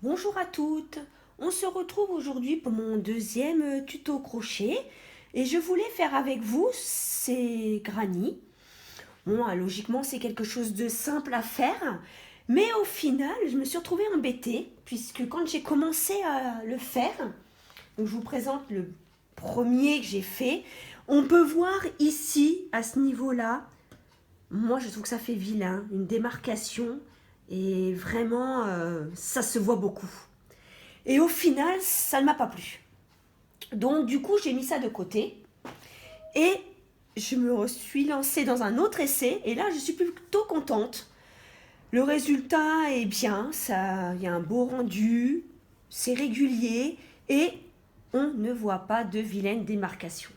Bonjour à toutes, on se retrouve aujourd'hui pour mon deuxième tuto crochet et je voulais faire avec vous ces granny. Bon, logiquement c'est quelque chose de simple à faire, mais au final je me suis retrouvée embêtée puisque quand j'ai commencé à le faire, donc je vous présente le premier que j'ai fait, on peut voir ici à ce niveau-là, moi je trouve que ça fait vilain, une démarcation et vraiment ça se voit beaucoup. Et au final, ça ne m'a pas plu. Donc du coup, j'ai mis ça de côté et je me suis lancée dans un autre essai et là, je suis plutôt contente. Le résultat est bien, ça, il y a un beau rendu, c'est régulier et on ne voit pas de vilaine démarcation.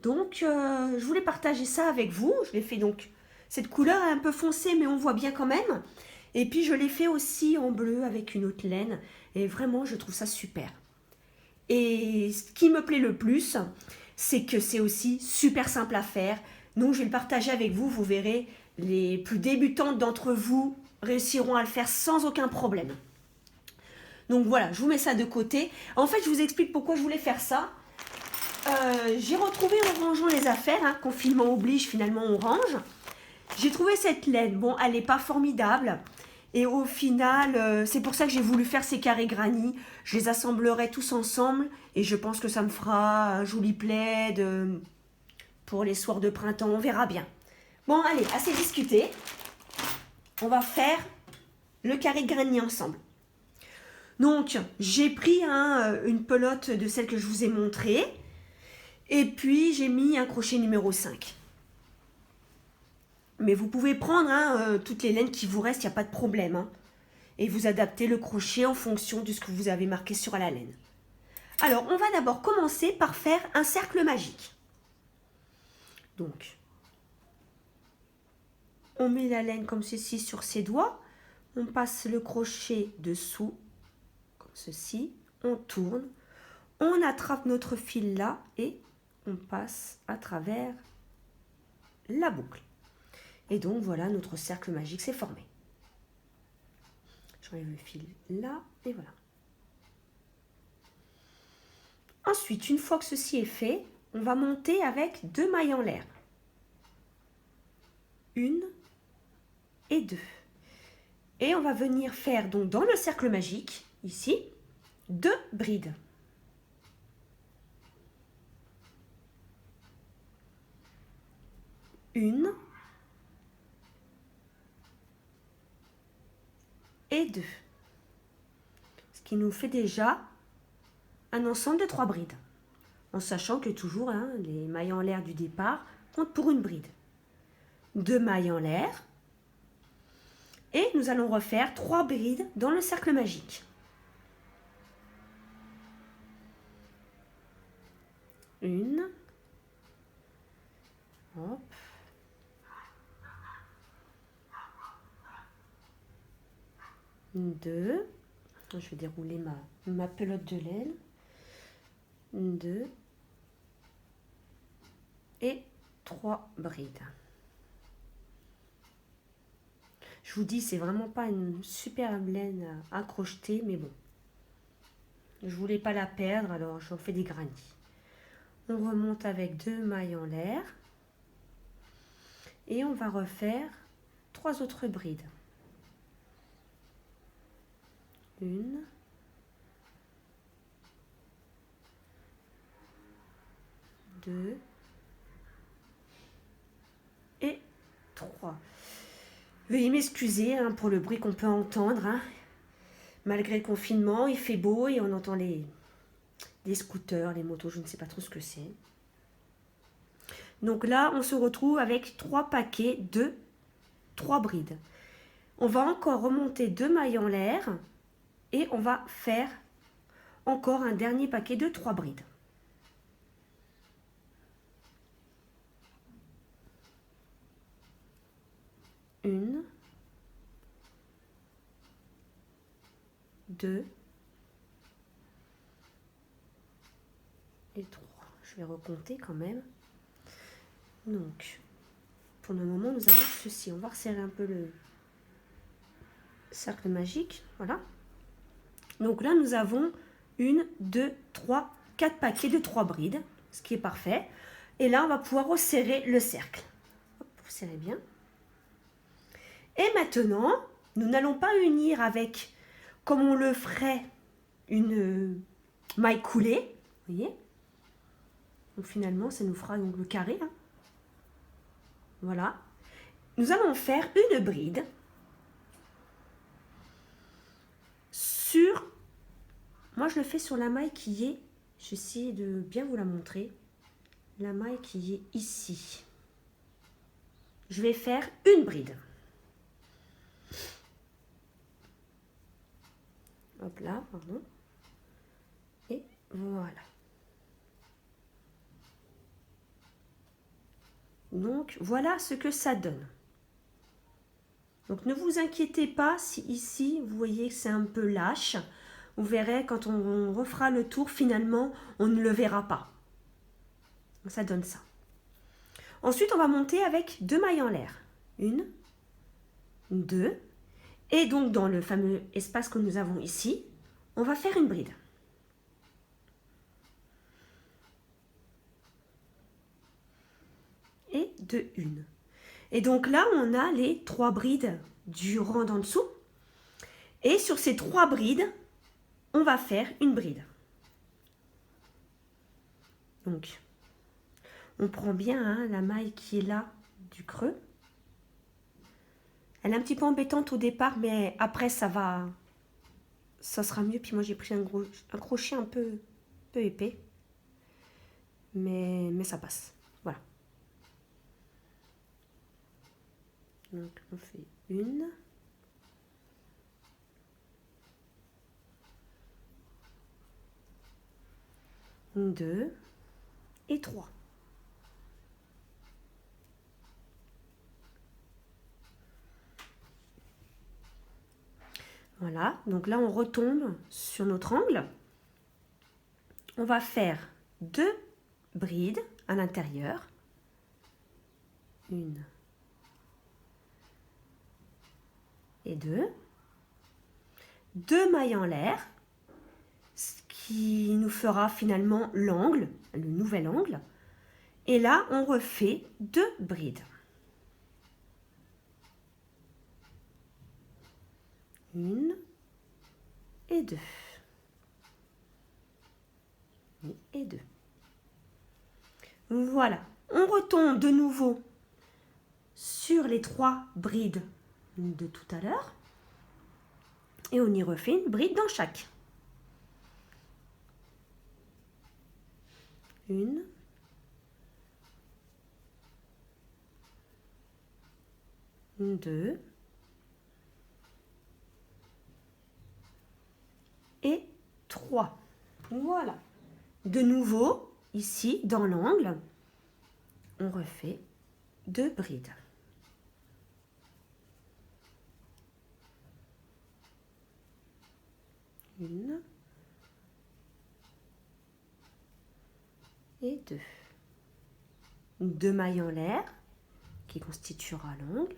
Donc, je voulais partager ça avec vous. Je l'ai fait donc, cette couleur est un peu foncée, mais on voit bien quand même. Et puis, je l'ai fait aussi en bleu avec une autre laine. Et vraiment, je trouve ça super. Et ce qui me plaît le plus, c'est que c'est aussi super simple à faire. Donc, je vais le partager avec vous. Vous verrez, les plus débutantes d'entre vous réussiront à le faire sans aucun problème. Donc voilà, je vous mets ça de côté. En fait, je vous explique pourquoi je voulais faire ça. J'ai retrouvé en rangeant les affaires, hein, confinement oblige, finalement on range. J'ai trouvé cette laine, bon elle n'est pas formidable. Et au final, c'est pour ça que j'ai voulu faire ces carrés granny. Je les assemblerai tous ensemble et je pense que ça me fera un joli plaid pour les soirs de printemps, on verra bien. Bon allez, assez discuté. On va faire le carré granny ensemble. Donc j'ai pris une pelote de celle que je vous ai montrée. Et puis, j'ai mis un crochet numéro 5. Mais vous pouvez prendre toutes les laines qui vous restent, il n'y a pas de problème. Hein. Et vous adaptez le crochet en fonction de ce que vous avez marqué sur la laine. Alors, on va d'abord commencer par faire un cercle magique. Donc, on met la laine comme ceci sur ses doigts. On passe le crochet dessous, comme ceci. On tourne. On attrape notre fil là et on passe à travers la boucle. Et donc voilà, notre cercle magique s'est formé. J'enlève le fil là et voilà. Ensuite, une fois que ceci est fait, on va monter avec 2 mailles en l'air. 1 et 2. Et on va venir faire donc dans le cercle magique, ici, 2 brides. Une et 2. Ce qui nous fait déjà un ensemble de 3 brides. En sachant que toujours les mailles en l'air du départ comptent pour une bride. 2 mailles en l'air. Et nous allons refaire 3 brides dans le cercle magique. Une. Hop. Deux. Je vais dérouler ma pelote de laine. 2 et 3 brides. Je vous dis, c'est vraiment pas une superbe laine à crocheter, mais bon. Je voulais pas la perdre, alors j'en fais des granny. On remonte avec 2 mailles en l'air. Et on va refaire 3 autres brides. Une. Deux. Et 3. Veuillez m'excuser pour le bruit qu'on peut entendre. Malgré le confinement, il fait beau et on entend les scooters, les motos, je ne sais pas trop ce que c'est. Donc là, on se retrouve avec 3 paquets de 3 brides. On va encore remonter 2 mailles en l'air et on va faire encore un dernier paquet de 3 brides. Une, 2 et 3. Je vais recompter quand même. Donc, pour le moment, nous avons ceci. On va resserrer un peu le cercle magique. Voilà. Donc là, nous avons 1, 2, 3, 4 paquets de 3 brides, ce qui est parfait. Et là, on va pouvoir resserrer le cercle. Hop, vous serrez bien. Et maintenant, nous n'allons pas unir avec, comme on le ferait, une maille coulée. Vous voyez? Donc finalement, ça nous fera donc le carré. Hein. Voilà. Nous allons faire une bride sur... Moi, je le fais sur la maille qui est... J'essaie de bien vous la montrer. La maille qui est ici. Je vais faire une bride. Hop là, pardon. Et voilà. Donc, voilà ce que ça donne. Donc, ne vous inquiétez pas si ici, vous voyez que c'est un peu lâche. Vous verrez, quand on refera le tour, finalement, on ne le verra pas. Donc, ça donne ça. Ensuite, on va monter avec 2 mailles en l'air. 1, 2. Et donc, dans le fameux espace que nous avons ici, on va faire une bride. Et 2, 1. Et donc là, on a les 3 brides du rang d'en dessous. Et sur ces 3 brides, on va faire une bride. Donc, on prend bien hein, la maille qui est là du creux. Elle est un petit peu embêtante au départ, mais après, ça sera mieux. Puis moi, j'ai pris un crochet un peu épais. Mais ça passe. Voilà. Donc, on fait une. Deux et 3. Voilà, donc là on retombe sur notre angle. On va faire 2 brides à l'intérieur. 1 et 2. 2 mailles en l'air, ce qui nous fera finalement l'angle, le nouvel angle. Et là, on refait 2 brides. 1 et 2. Et 2. Voilà. On retombe de nouveau sur les 3 brides de tout à l'heure. Et on y refait une bride dans chaque. 1. 2. Et 3. Voilà. De nouveau, ici, dans l'angle, on refait 2 brides. 1 et 2. 2 mailles en l'air qui constituera l'angle.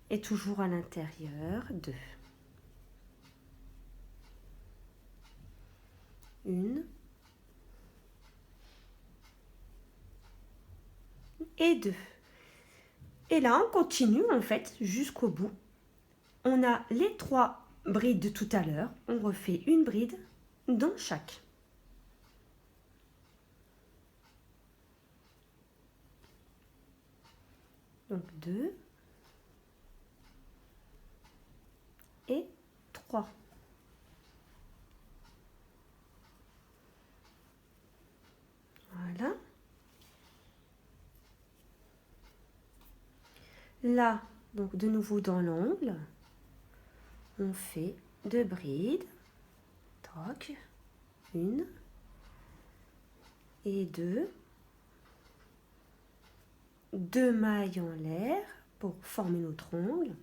Et toujours à l'intérieur, 2. 1 et 2. Et là, on continue en fait jusqu'au bout. On a les 3 brides de tout à l'heure. On refait une bride dans chaque. Donc 2 et 3. Voilà. Là, donc de nouveau dans l'angle, on fait 2 brides. Toc. 1 et 2. 2 mailles en l'air pour former notre angle.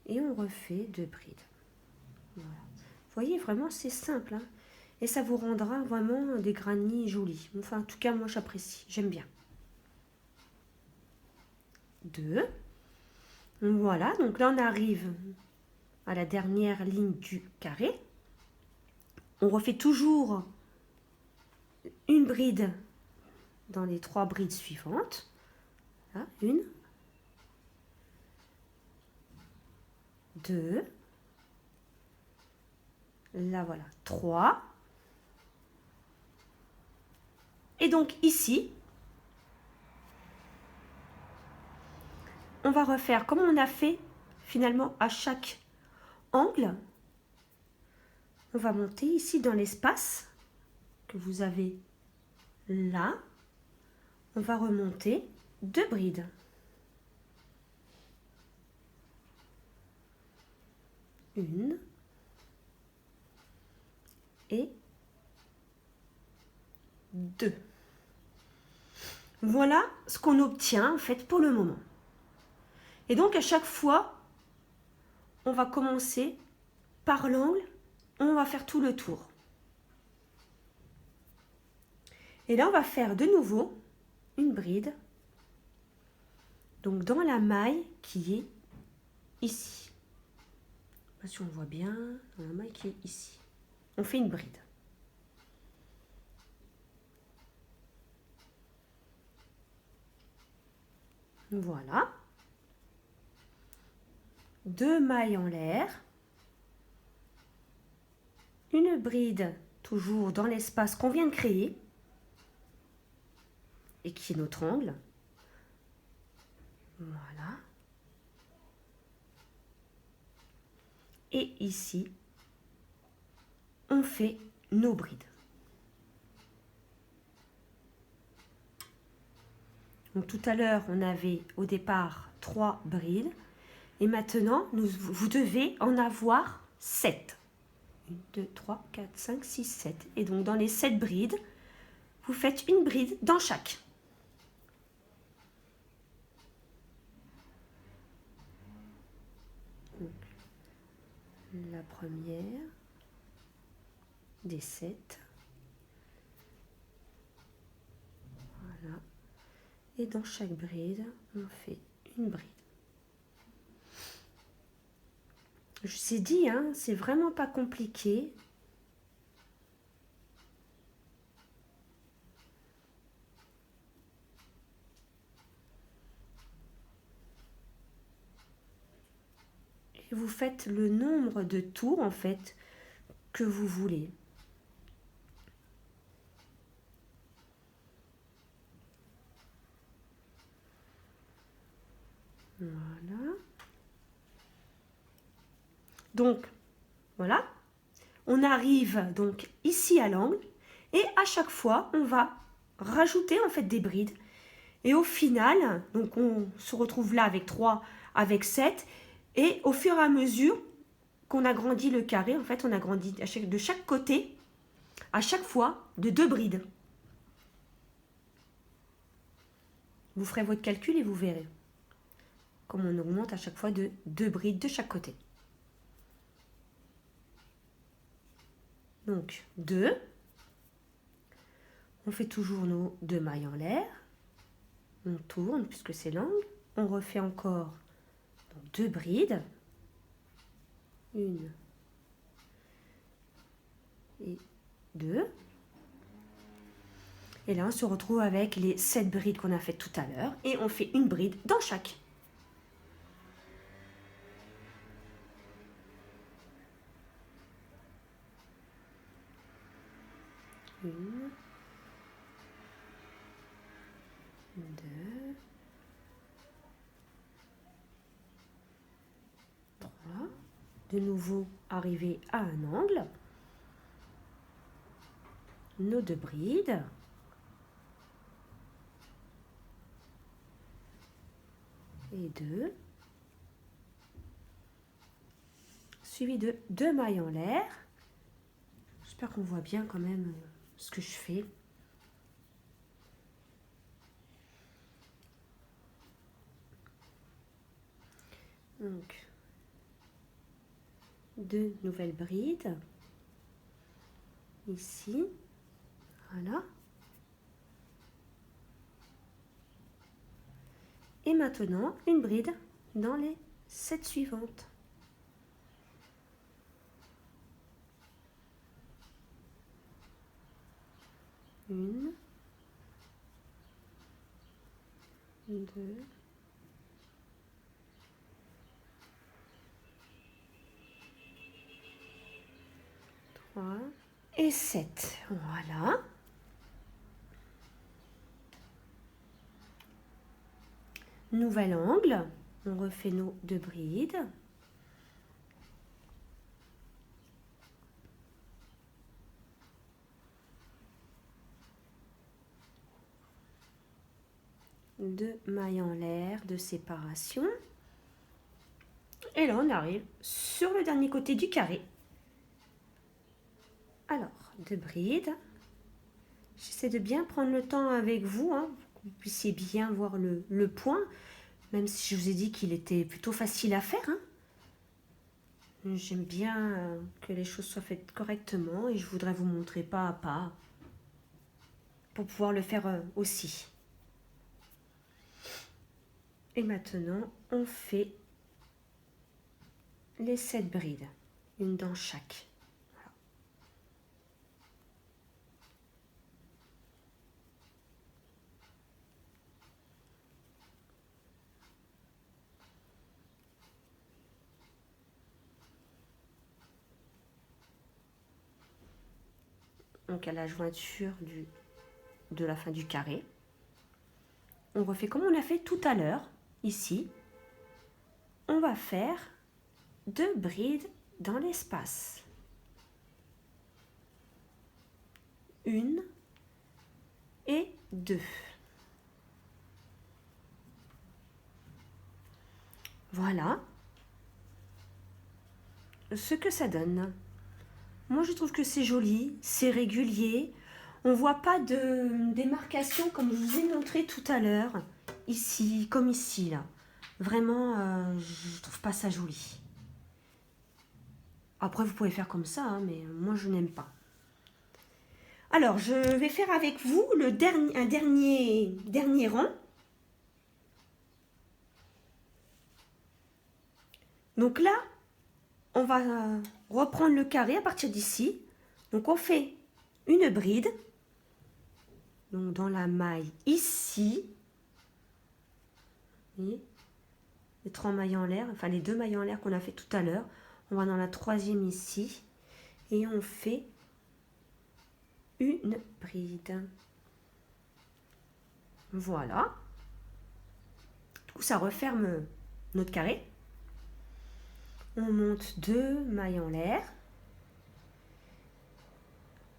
Et on refait 2 brides. Voilà. Vous voyez, vraiment, c'est simple. Hein, et ça vous rendra vraiment des granits jolis. Enfin, en tout cas, moi, j'apprécie. J'aime bien. 2. Voilà, donc là, on arrive à la dernière ligne du carré. on refait toujours une bride dans les 3 brides suivantes. Là, 1, 2, là voilà, 3. Et donc ici, on va refaire comme on a fait finalement à chaque angle. On va monter ici dans l'espace que vous avez là. On va remonter 2 brides. Une et 2. Voilà ce qu'on obtient en fait pour le moment. Et donc à chaque fois, on va commencer par l'angle, on va faire tout le tour. Et là, on va faire de nouveau une bride, donc dans la maille qui est ici. Je sais pas si on voit bien, dans la maille qui est ici. On fait une bride. Voilà. 2 mailles en l'air. Une bride toujours dans l'espace qu'on vient de créer et qui est notre angle. Voilà. Et ici, on fait nos brides. Donc tout à l'heure, on avait au départ 3 brides. Et maintenant, vous devez en avoir 7. 1, 2, 3, 4, 5, 6, 7. Et donc dans les 7 brides, vous faites une bride dans chaque. Donc, la première des 7. Voilà. Et dans chaque bride, on fait une bride. Je vous ai dit, hein, c'est vraiment pas compliqué. Et vous faites le nombre de tours, en fait, que vous voulez. Voilà. Donc, voilà. On arrive donc ici à l'angle. Et à chaque fois, on va rajouter en fait des brides. Et au final, donc on se retrouve là avec 3, avec 7. Et au fur et à mesure qu'on agrandit le carré, en fait, on agrandit de chaque côté, à chaque fois, de 2 brides. Vous ferez votre calcul et vous verrez comme on augmente à chaque fois de 2 brides de chaque côté. Donc 2. On fait toujours nos 2 mailles en l'air. On tourne puisque c'est l'angle. On refait encore 2 brides. 1 et 2. Et là, on se retrouve avec les 7 brides qu'on a faites tout à l'heure. Et on fait une bride dans chaque. Une, 2, 3. De nouveau, arriver à un angle. Nos 2 brides. Et 2. Suivi de 2 mailles en l'air. J'espère qu'on voit bien quand même ce que je fais. Donc, 2 nouvelles brides. Ici. Voilà. Et maintenant, une bride dans les 7 suivantes. Une, deux, trois et 7. Voilà. Nouvel angle. On refait nos 2 brides. Deux mailles en l'air de séparation. Et là, on arrive sur le dernier côté du carré. Alors, 2 brides. J'essaie de bien prendre le temps avec vous, hein, pour que vous puissiez bien voir le point, même si je vous ai dit qu'il était plutôt facile à faire. Hein. J'aime bien que les choses soient faites correctement et je voudrais vous montrer pas à pas pour pouvoir le faire aussi. Et maintenant, on fait les 7 brides, une dans chaque. Voilà. Donc à la jointure de la fin du carré, on refait comme on a fait tout à l'heure, ici. On va faire 2 brides dans l'espace. Une et 2. Voilà ce que ça donne. Moi, je trouve que c'est joli, c'est régulier. On voit pas de démarcation comme je vous ai montré tout à l'heure, ici, comme ici, là. Vraiment, je trouve pas ça joli. Après, vous pouvez faire comme ça, hein, mais moi, je n'aime pas. Alors, je vais faire avec vous un dernier rang. Donc là, on va reprendre le carré à partir d'ici. Donc, on fait une bride. Donc, dans la maille ici. Vous voyez, les 3 mailles en l'air, enfin les 2 mailles en l'air qu'on a fait tout à l'heure. On va dans la 3e ici. Et on fait une bride. Voilà. Du coup, ça referme notre carré. On monte 2 mailles en l'air.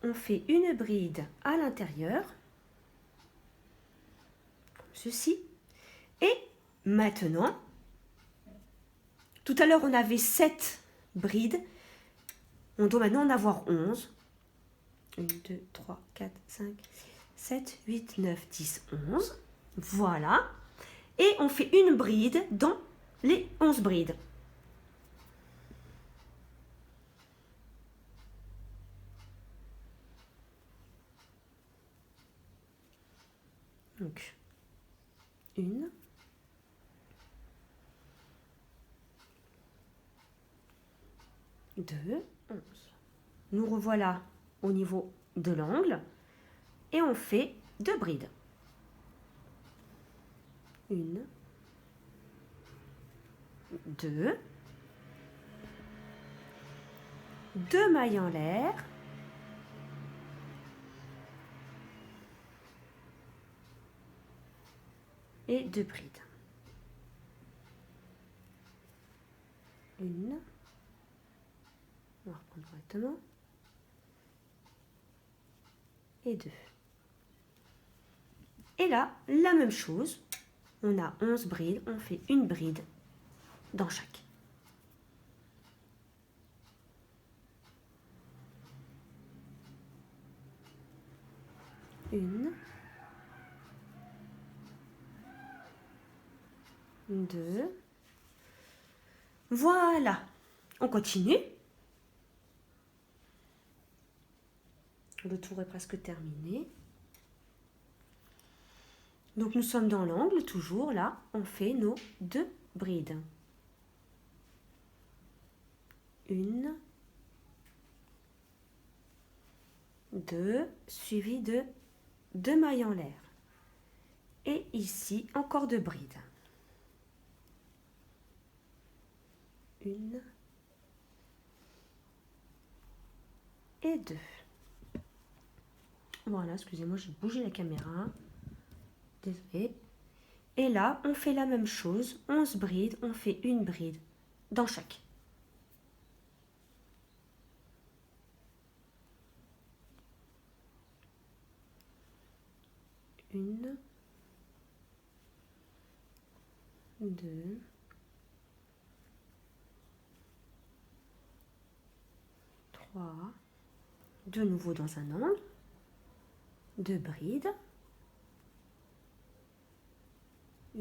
On fait une bride à l'intérieur. Comme ceci. Et maintenant, tout à l'heure, on avait 7 brides. On doit maintenant en avoir 11. 1, 2, 3, 4, 5, 6, 7, 8, 9, 10, 11. Voilà. Et on fait une bride dans les 11 brides. Donc, 1, 2, 11. Nous revoilà au niveau de l'angle et on fait 2 brides. 1, 2, 2 mailles en l'air. Et 2 brides. 1, on va reprendre correctement, et 2. Et là, la même chose, on a 11 brides, on fait une bride dans chaque. Une, 2. Voilà. On continue. Le tour est presque terminé. Donc nous sommes dans l'angle, toujours là, on fait nos 2 brides. 1, 2, suivi de 2 mailles en l'air. Et ici, encore 2 brides. 1 et 2. Voilà, excusez-moi, j'ai bougé la caméra. Désolée. Et là, on fait la même chose. 11 brides, on fait une bride dans chaque. Une, 2, 3, de nouveau dans un angle, 2 brides, 1,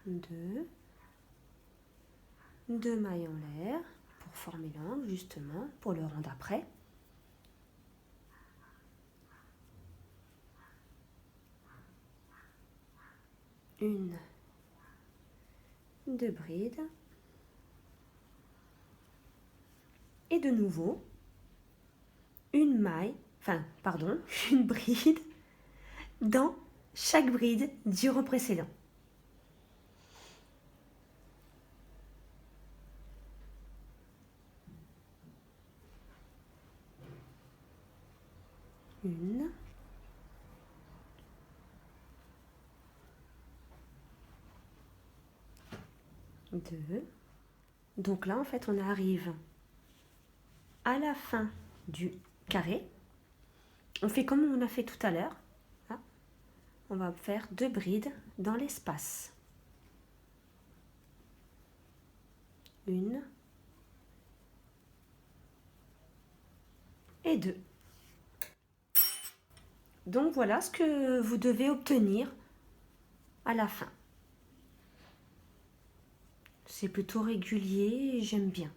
2, 2 mailles en l'air pour former l'angle justement, pour le rond d'après. Une, 2 brides. Et de nouveau, une maille, une bride dans chaque bride du rang précédent. Une, 2. Donc là, en fait, on arrive à la fin du carré. On fait comme on a fait tout à l'heure. On va faire 2 brides dans l'espace. 1 et 2. Donc voilà ce que vous devez obtenir à la fin. C'est plutôt régulier et j'aime bien.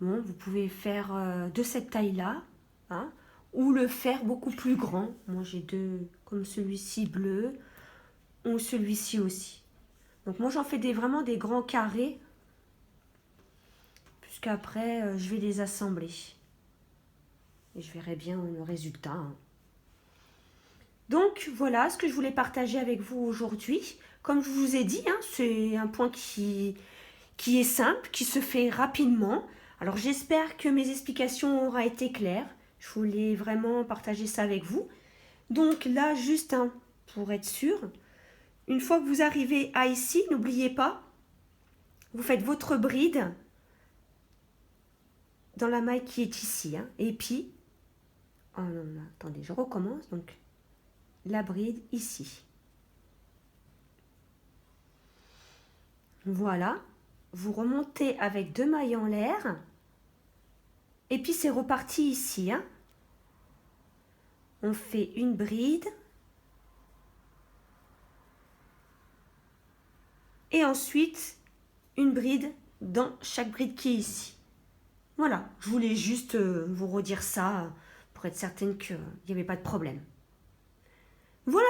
Bon, vous pouvez faire de cette taille-là, hein, ou le faire beaucoup plus grand. Moi, j'ai 2 comme celui-ci bleu, ou celui-ci aussi. Donc moi, j'en fais vraiment des grands carrés, puisqu'après, je vais les assembler. Et je verrai bien le résultat. Hein. Donc, voilà ce que je voulais partager avec vous aujourd'hui. Comme je vous ai dit, hein, c'est un point qui est simple, qui se fait rapidement. Alors j'espère que mes explications auront été claires. Je voulais vraiment partager ça avec vous. Donc là, juste pour être sûr, une fois que vous arrivez à ici, n'oubliez pas, vous faites votre bride dans la maille qui est ici. Hein, et puis, oh non, attendez, je recommence. Donc la bride ici. Voilà. Vous remontez avec 2 mailles en l'air. Et puis c'est reparti ici. Hein. On fait une bride. Et ensuite, une bride dans chaque bride qui est ici. Voilà, je voulais juste vous redire ça pour être certaine qu'il n'y avait pas de problème. Voilà.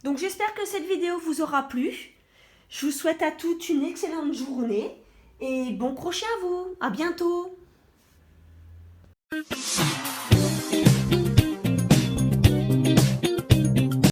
Donc j'espère que cette vidéo vous aura plu. Je vous souhaite à toutes une excellente journée et bon crochet à vous. À bientôt.